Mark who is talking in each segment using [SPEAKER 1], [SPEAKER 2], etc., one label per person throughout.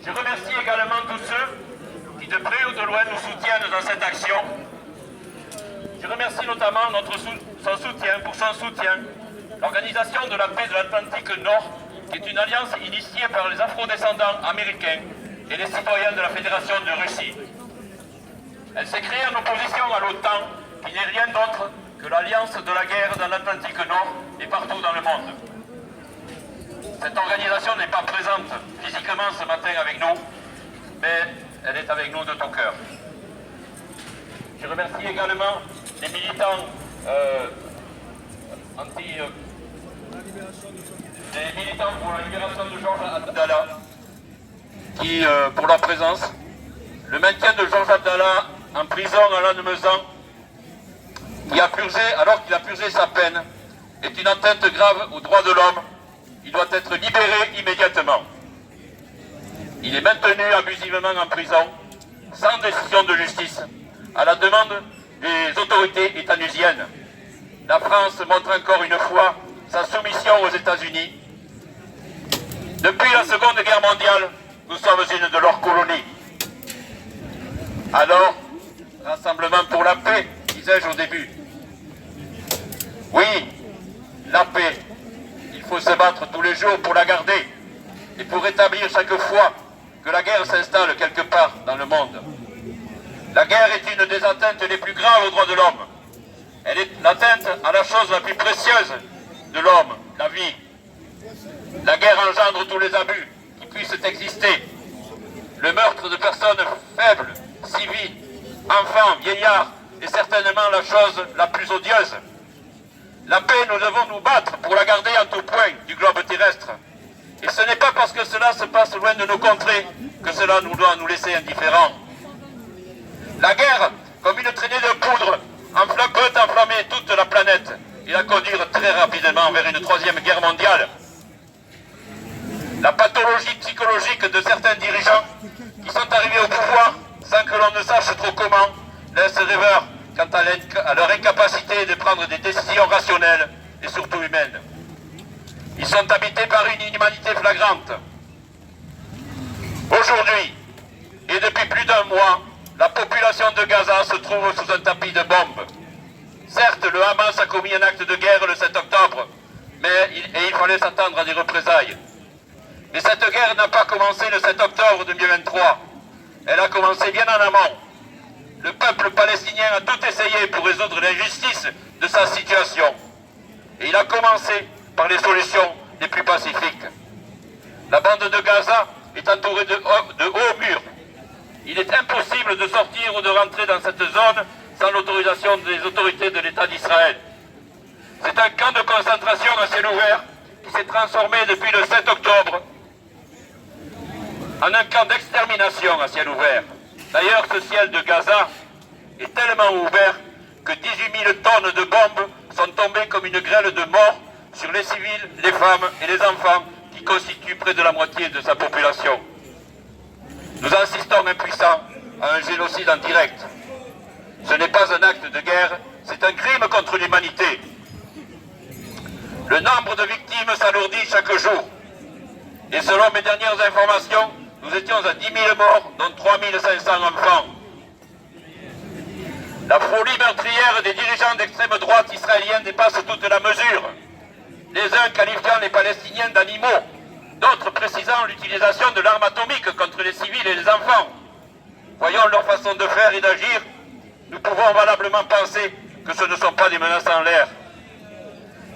[SPEAKER 1] Je remercie également tous ceux qui de près ou de loin nous soutiennent dans cette action. Je remercie notamment pour son soutien, l'Organisation de la paix de l'Atlantique Nord, qui est une alliance initiée par les afro-descendants américains et les citoyens de la Fédération de Russie. Elle s'est créée en opposition à l'OTAN, qui n'est rien d'autre que l'alliance de la guerre dans l'Atlantique Nord et partout dans le monde. Cette organisation n'est pas présente physiquement ce matin avec nous, mais elle est avec nous de tout cœur. Je remercie également les militants les militants pour la libération de Georges Abdallah, qui, pour leur présence, le maintien de Georges Abdallah en prison à Lannemezan, alors qu'il a purgé sa peine, est une atteinte grave aux droits de l'homme. Il doit être libéré immédiatement. Il est maintenu abusivement en prison, sans décision de justice, à la demande des autorités états-uniennes. La France montre encore une fois sa soumission aux États-Unis. Depuis la Seconde Guerre mondiale, nous sommes une de leurs colonies. Alors, Rassemblement pour la paix, disais-je au début. Oui, la paix. Il faut se battre tous les jours pour la garder et pour rétablir chaque fois que la guerre s'installe quelque part dans le monde. La guerre est une des atteintes les plus graves aux droits de l'homme. Elle est l'atteinte à la chose la plus précieuse de l'homme, la vie. La guerre engendre tous les abus qui puissent exister. Le meurtre de personnes faibles, civils, enfants, vieillards est certainement la chose la plus odieuse. La paix, nous devons nous battre pour la garder en tout point du globe terrestre. Et ce n'est pas parce que cela se passe loin de nos contrées que cela nous doit nous laisser indifférents. La guerre, comme une traînée de poudre, peut enflammer toute la planète et la conduire très rapidement vers une troisième guerre mondiale. La pathologie psychologique de certains dirigeants qui sont arrivés au pouvoir sans que l'on ne sache trop comment laisse rêveur quant à leur incapacité de prendre des décisions rationnelles et surtout humaines. Ils sont habités par une inhumanité flagrante. Aujourd'hui, et depuis plus d'un mois, la population de Gaza se trouve sous un tapis de bombes. Certes, le Hamas a commis un acte de guerre le 7 octobre, il fallait s'attendre à des représailles. Mais cette guerre n'a pas commencé le 7 octobre 2023. Elle a commencé bien en amont. Le peuple palestinien a tout essayé pour résoudre l'injustice de sa situation. Et il a commencé par les solutions les plus pacifiques. La bande de Gaza est entourée de hauts murs. Il est impossible de sortir ou de rentrer dans cette zone sans l'autorisation des autorités de l'État d'Israël. C'est un camp de concentration à ciel ouvert qui s'est transformé depuis le 7 octobre en un camp d'extermination à ciel ouvert. D'ailleurs, ce ciel de Gaza est tellement ouvert que 18 000 tonnes de bombes sont tombées comme une grêle de morts sur les civils, les femmes et les enfants qui constituent près de la moitié de sa population. Nous assistons impuissants à un génocide en direct. Ce n'est pas un acte de guerre, c'est un crime contre l'humanité. Le nombre de victimes s'alourdit chaque jour. Et selon mes dernières informations, nous étions à 10 000 morts, dont 3 500 enfants. La folie meurtrière des dirigeants d'extrême droite israélienne dépasse toute la mesure. Les uns qualifiant les Palestiniens d'animaux, d'autres précisant l'utilisation de l'arme atomique contre les civils et les enfants. Voyons leur façon de faire et d'agir, nous pouvons valablement penser que ce ne sont pas des menaces en l'air.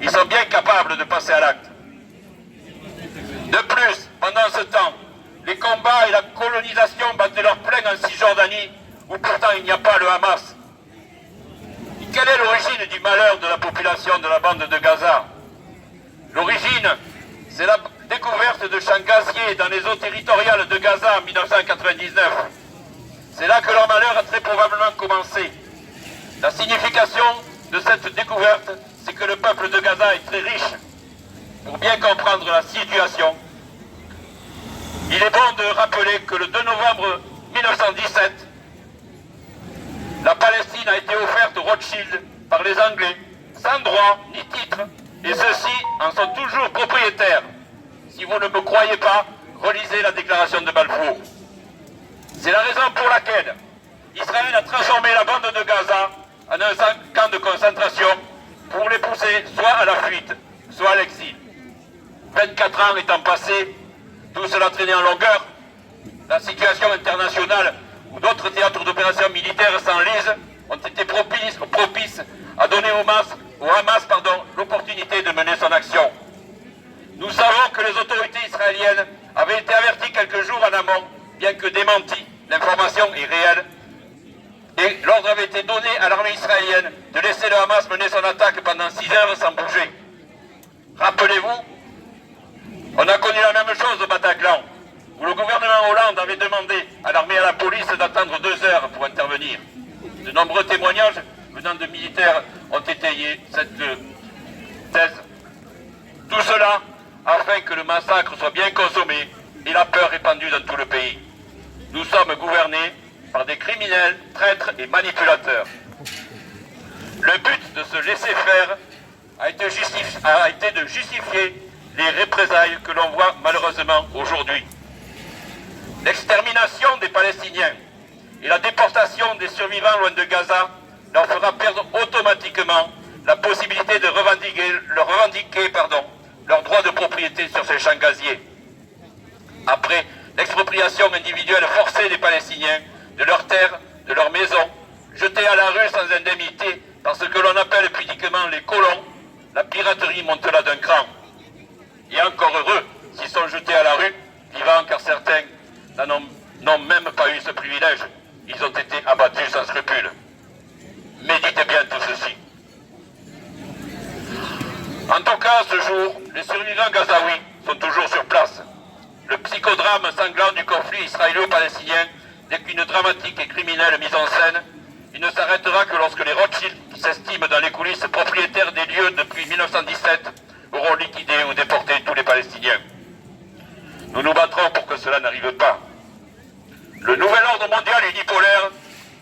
[SPEAKER 1] Ils sont bien capables de passer à l'acte. De plus, pendant ce temps, les combats et la colonisation battaient leur plein en Cisjordanie, où pourtant il n'y a pas le Hamas. Et quelle est l'origine du malheur de la population de la bande de Gaza? L'origine, c'est la découverte de champs gaziers dans les eaux territoriales de Gaza en 1999. C'est là que leur malheur a très probablement commencé. La signification de cette découverte, c'est que le peuple de Gaza est très riche. Pour bien comprendre la situation, il est bon de rappeler que le 2 novembre 1917, la Palestine a été offerte aux Rothschild par les Anglais, sans droit ni titre, et ceux-ci en sont toujours propriétaires. Si vous ne me croyez pas, Relisez la déclaration de Balfour. C'est la raison pour laquelle Israël a transformé la bande de Gaza en un camp de concentration pour les pousser soit à la fuite, soit à l'exil. 24 ans étant passés, tout cela traînait en longueur. La situation internationale ou d'autres théâtres d'opérations militaires s'enlisent ont été propices à donner au Hamas l'opportunité de mener son action. Nous savons que les autorités israéliennes avaient été averties quelques jours en amont, bien que démenties, l'information est réelle, et l'ordre avait été donné à l'armée israélienne de laisser le Hamas mener son attaque pendant 6 heures sans bouger. Rappelez-vous, on a connu la même chose au Bataclan, où le gouvernement Hollande avait demandé à l'armée et à la police d'attendre 2 heures pour intervenir. De nombreux témoignages venant de militaires ont étayé cette thèse. Tout cela afin que le massacre soit bien consommé et la peur répandue dans tout le pays. Nous sommes gouvernés par des criminels, traîtres et manipulateurs. Le but de se laisser faire a été de justifier les représailles que l'on voit malheureusement aujourd'hui. L'extermination des Palestiniens et la déportation des survivants loin de Gaza leur fera perdre automatiquement la possibilité de revendiquer leur droit de propriété sur ces champs gaziers. Après l'expropriation individuelle forcée des Palestiniens de leurs terres, de leurs maisons, jetés à la rue sans indemnité par ce que l'on appelle pudiquement les colons, la piraterie monte là d'un cran. Et encore heureux s'ils sont jetés à la rue, vivants, car certains n'ont même pas eu ce privilège. Ils ont été abattus sans scrupule. Méditez bien tout ceci. En tout cas, ce jour, les survivants gazaouis sont toujours sur place. Le psychodrame sanglant du conflit israélo-palestinien n'est qu'une dramatique et criminelle mise en scène. Il ne s'arrêtera que lorsque les Rothschild, qui s'estiment dans les coulisses propriétaires des lieux depuis 1917, auront liquidé ou déporté tous les Palestiniens. Nous nous battrons pour que cela n'arrive pas. Le nouvel ordre mondial unipolaire,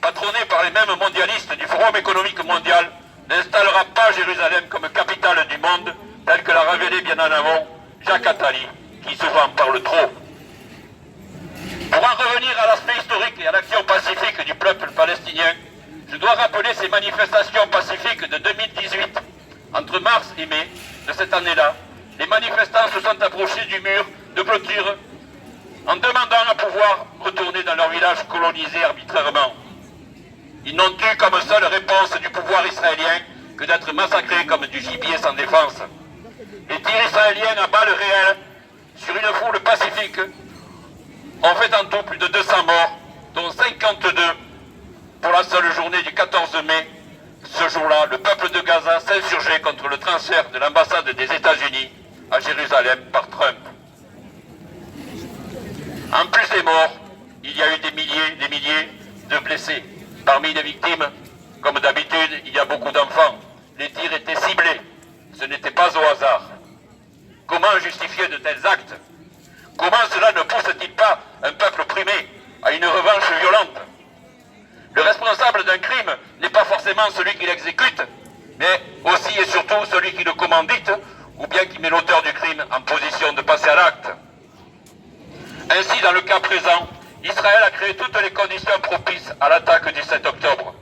[SPEAKER 1] patronné par les mêmes mondialistes du Forum économique mondial, n'installera pas Jérusalem comme capitale du monde, tel que l'a révélé bien en amont Jacques Attali, qui souvent parle trop. Pour en revenir à l'aspect historique et à l'action pacifique du peuple palestinien, je dois rappeler ces manifestations pacifiques de 2018. Entre mars et mai de cette année-là, les manifestants se sont approchés du mur de clôture en demandant à pouvoir retourner dans leur village colonisé arbitrairement. Ils n'ont eu comme seule réponse du pouvoir israélien que d'être massacrés comme du gibier sans défense. Les tirs israéliens à balles réelles sur une foule pacifique ont fait en tout plus de 200 morts, dont 52 pour la seule journée du 14 mai. Ce jour-là, le peuple de Gaza s'insurgeait contre le transfert de l'ambassade des États-Unis à Jérusalem par Trump. En plus des morts, il y a eu des milliers de blessés. Parmi les victimes, comme d'habitude, il y a beaucoup d'enfants. Les tirs étaient ciblés. Ce n'était pas au hasard. Comment justifier de tels actes? Comment cela ne pousse-t-il pas un peuple opprimé à une revanche violente? Le responsable d'un crime n'est pas forcément celui qui l'exécute, mais aussi et surtout celui qui le commandite, ou bien qui met l'auteur du crime en position de passer à l'acte. Ainsi, dans le cas présent, Israël a créé toutes les conditions propices à l'attaque du 7 octobre.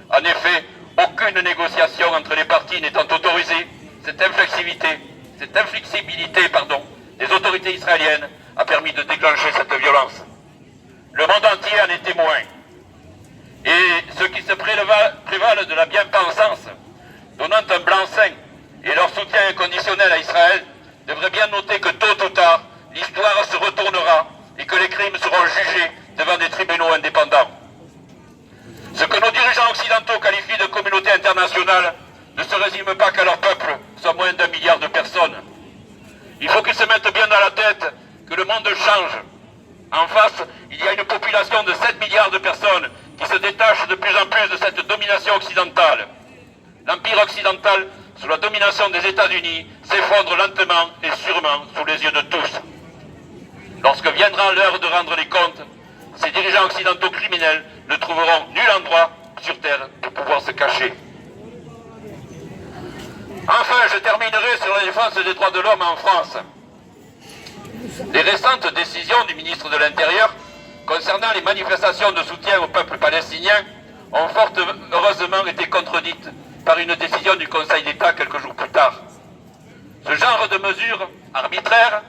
[SPEAKER 1] En effet, aucune négociation entre les parties n'étant autorisée, cette inflexibilité des autorités israéliennes a permis de déclencher cette violence. Le monde entier en est témoin. Et ceux qui se prévalent de la bien-pensance, donnant un blanc-seing et leur soutien inconditionnel à Israël, devraient bien noter que tôt ou tard, l'histoire se retournera et que les crimes seront jugés devant des tribunaux indépendants. Ce que nos dirigeants occidentaux qualifient de communauté internationale ne se résume pas qu'à leur peuple, soit moins d'1 milliard de personnes. Il faut qu'ils se mettent bien dans la tête que le monde change. En face, il y a une population de 7 milliards de personnes qui se détachent de plus en plus de cette domination occidentale. L'empire occidental, sous la domination des États-Unis, s'effondre lentement et sûrement sous les yeux de tous. Lorsque viendra l'heure de rendre les comptes, ces dirigeants occidentaux criminels ne trouveront nul endroit sur Terre pour pouvoir se cacher. Enfin, je terminerai sur la défense des droits de l'homme en France. Les récentes décisions du ministre de l'Intérieur concernant les manifestations de soutien au peuple palestinien ont fort heureusement été contredites par une décision du Conseil d'État quelques jours plus tard. Ce genre de mesure arbitraire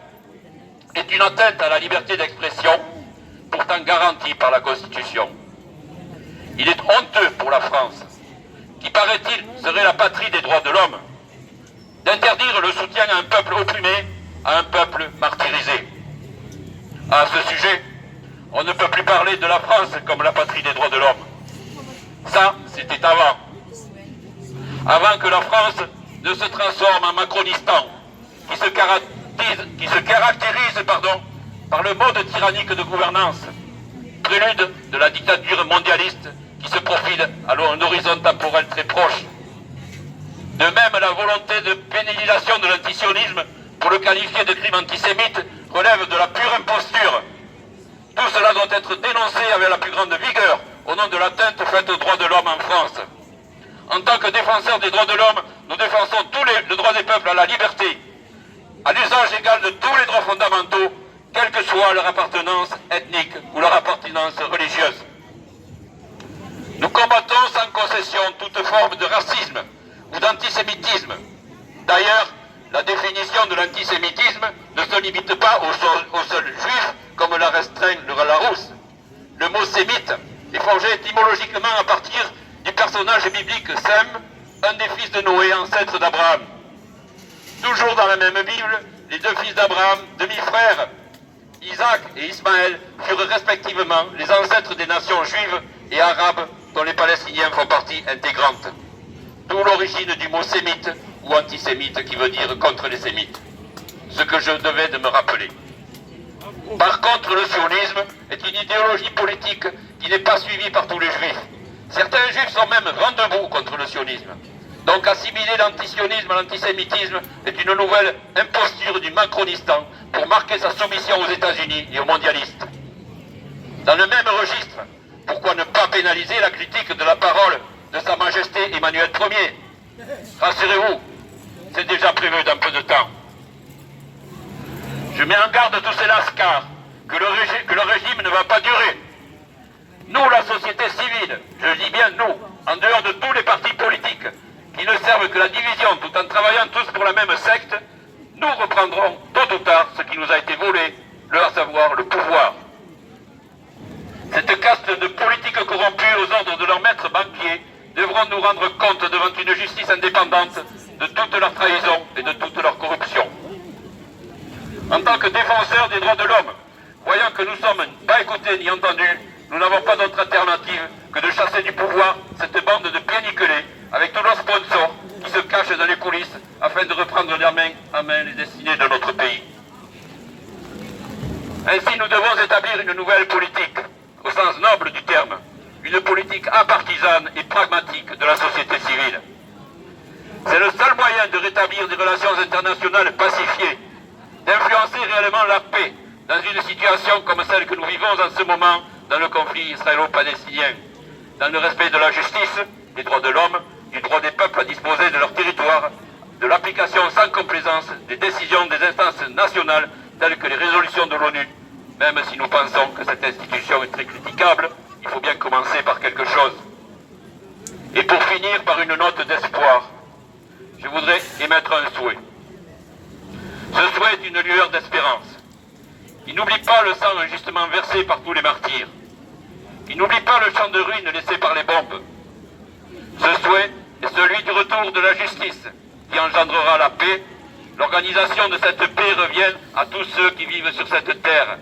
[SPEAKER 1] est une atteinte à la liberté d'expression, pourtant garantie par la Constitution. Il est honteux pour la France, qui paraît-il serait la patrie des droits de l'homme, d'interdire le soutien à un peuple opprimé, à un peuple martyrisé. À ce sujet, on ne peut plus parler de la France comme la patrie des droits de l'homme. Ça, c'était avant. Avant que la France ne se transforme en Macronistan, qui se caractérise par le mode tyrannique de gouvernance, prélude de la dictature mondialiste qui se profile à un horizon temporel très proche. De même, la volonté de pénalisation de l'antisionisme pour le qualifier de crime antisémite relève de la pure imposture. Tout cela doit être dénoncé avec la plus grande vigueur au nom de l'atteinte faite aux droits de l'homme en France. En tant que défenseurs des droits de l'homme, nous défensons le droit des peuples à la liberté, à l'usage égal de tous les droits fondamentaux, quelle que soit leur appartenance ethnique ou leur appartenance religieuse. Nous combattons sans concession toute forme de racisme ou d'antisémitisme. D'ailleurs, la définition de l'antisémitisme ne se limite pas aux seuls juifs, comme l'a restreint le Larousse. Le mot sémite est forgé étymologiquement à partir du personnage biblique Sem, un des fils de Noé, ancêtre d'Abraham. Toujours dans la même Bible, les deux fils d'Abraham, demi-frères, Isaac et Ismaël, furent respectivement les ancêtres des nations juives et arabes dont les Palestiniens font partie intégrante. D'où l'origine du mot sémite ou antisémite qui veut dire contre les sémites. Ce que je devais de me rappeler. Par contre, le sionisme est une idéologie politique qui n'est pas suivie par tous les juifs. Certains juifs sont même vent debout contre le sionisme. Donc assimiler l'antisionisme à l'antisémitisme est une nouvelle imposture du Macronistan pour marquer sa soumission aux États-Unis et aux mondialistes. Dans le même registre, pourquoi ne pas pénaliser la critique de la parole de Sa Majesté Emmanuel Ier? Rassurez-vous, c'est déjà prévu dans peu de temps. Je mets en garde tous ces lascars que le régime ne va pas durer. Nous, la société civile, je dis bien nous, en dehors de tous les partis politiques, qui ne servent que la division tout en travaillant tous pour la même secte, nous reprendrons tôt ou tard ce qui nous a été volé, à savoir le pouvoir. Cette caste de politiques corrompus aux ordres de leurs maîtres banquiers devront nous rendre compte devant une justice indépendante de toute leur trahison et de toute leur corruption. En tant que défenseurs des droits de l'homme, voyant que nous ne sommes pas écoutés ni entendus, nous n'avons pas d'autre alternative que de chasser du pouvoir cette bande de pieds nickelés avec tous leurs sponsors qui se cachent dans les coulisses afin de reprendre de main en main les destinées de notre pays. Ainsi, nous devons établir une nouvelle politique, au sens noble du terme, une politique apartisane et pragmatique de la société civile. C'est le seul moyen de rétablir des relations internationales pacifiées, d'influencer réellement la paix dans une situation comme celle que nous vivons en ce moment dans le conflit israélo-palestinien, dans le respect de la justice, des droits de l'homme, du droit des peuples à disposer de leur territoire, de l'application sans complaisance des décisions des instances nationales telles que les résolutions de l'ONU. Même si nous pensons que cette institution est très critiquable, il faut bien commencer par quelque chose. Et pour finir par une note d'espoir, je voudrais émettre un souhait. Ce souhait est une lueur d'espérance. Il n'oublie pas le sang injustement versé par tous les martyrs. Il n'oublie pas le champ de ruines laissé par les bombes. Ce souhait est celui du retour de la justice qui engendrera la paix. L'organisation de cette paix revient à tous ceux qui vivent sur cette terre.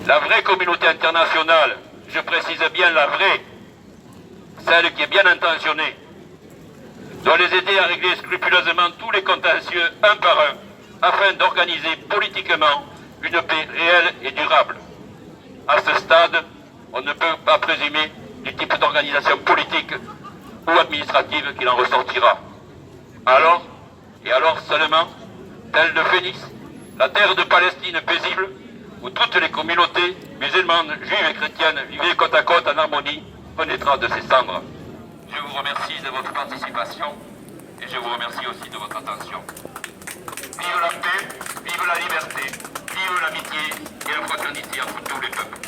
[SPEAKER 1] La vraie communauté internationale, je précise bien la vraie, celle qui est bien intentionnée, doit les aider à régler scrupuleusement tous les contentieux un par un, afin d'organiser politiquement une paix réelle et durable. À ce stade, on ne peut pas présumer du type d'organisation politique ou administrative qu'il en ressortira. Alors, et alors seulement, telle le Phénix, la terre de Palestine paisible, où toutes les communautés musulmanes, juives et chrétiennes vivaient côte à côte en harmonie, renaîtra de ses cendres. Je vous remercie de votre participation et je vous remercie aussi de votre attention. Vive la paix, vive la liberté, vive l'amitié et la fraternité entre tous les peuples.